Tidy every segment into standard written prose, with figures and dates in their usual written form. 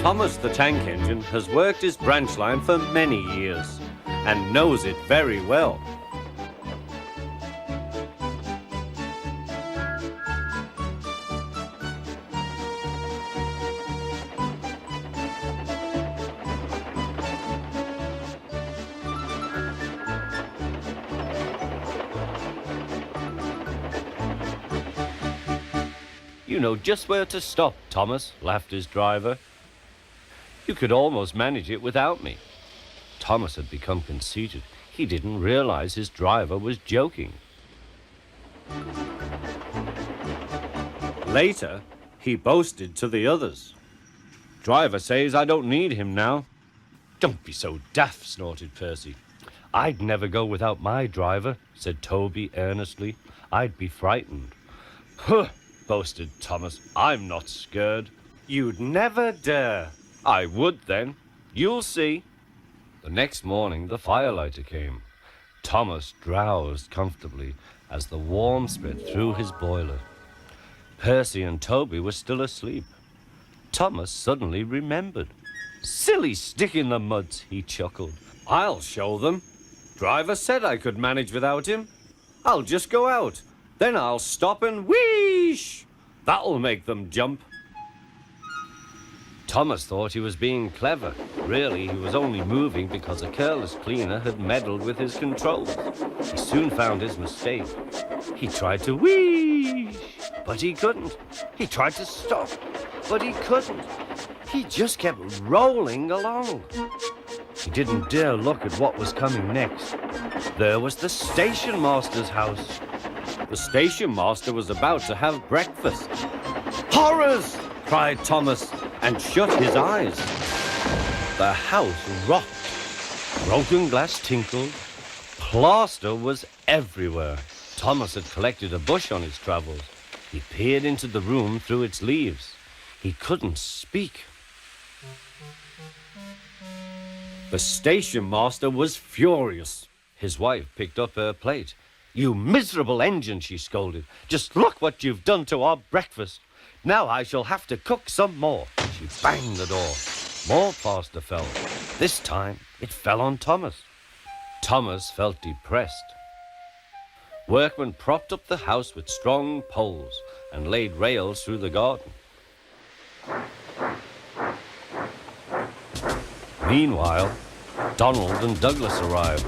Thomas the Tank Engine has worked his branch line for many years and knows it very well. You know just where to stop, Thomas, laughed his driver. You could almost manage it without me. Thomas had become conceited. He didn't realize his driver was joking. Later, he boasted to the others. Driver says I don't need him now. Don't be so daft, snorted Percy. I'd never go without my driver, said Toby earnestly. I'd be frightened. Huh, boasted Thomas. I'm not scared. You'd never dare. I would then. You'll see. The next morning, the firelighter came. Thomas drowsed comfortably as the warmth spread through his boiler. Percy and Toby were still asleep. Thomas suddenly remembered. Silly stick in the mud, he chuckled. I'll show them. Driver said I could manage without him. I'll just go out. Then I'll stop and wheesh. That'll make them jump. Thomas thought he was being clever. Really, he was only moving because a careless cleaner had meddled with his controls. He soon found his mistake. He tried to wheesh, but he couldn't. He tried to stop, but he couldn't. He just kept rolling along. He didn't dare look at what was coming next. There was the Stationmaster's house. The Stationmaster was about to have breakfast. Horrors! Cried Thomas, and shut his eyes. The house rocked. Broken glass tinkled. Plaster was everywhere. Thomas had collected a bush on his travels. He peered into the room through its leaves. He couldn't speak. The Stationmaster was furious. His wife picked up her plate. You miserable engine, she scolded. Just look what you've done to our breakfast. Now I shall have to cook some more. She banged the door. More plaster fell. This time, it fell on Thomas. Thomas felt depressed. Workmen propped up the house with strong poles and laid rails through the garden. Meanwhile, Donald and Douglas arrived.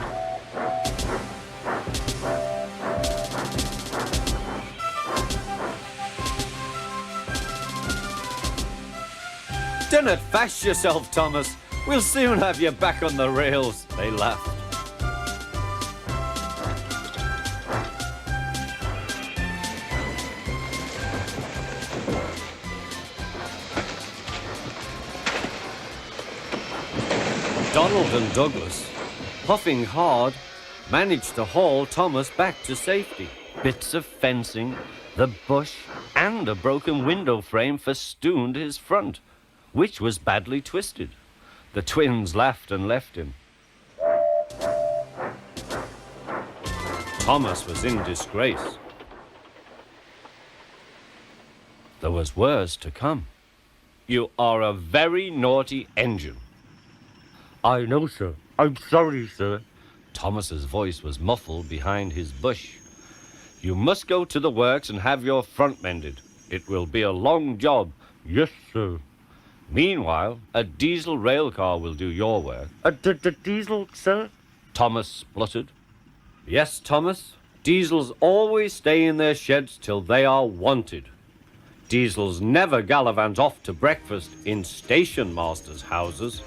Don't fash yourself, Thomas. We'll soon have you back on the rails, they laughed. Donald and Douglas, puffing hard, managed to haul Thomas back to safety. Bits of fencing, the bush, and a broken window frame festooned his front, which was badly twisted. The twins laughed and left him. Thomas was in disgrace. There was worse to come. You are a very naughty engine. I know, sir. I'm sorry, sir. Thomas's voice was muffled behind his bush. You must go to the works and have your front mended. It will be a long job. Yes, sir. Meanwhile, a diesel rail car will do your work. The diesel, sir? Thomas spluttered. Yes, Thomas. Diesels always stay in their sheds till they are wanted. Diesels never gallivant off to breakfast in Stationmasters' houses.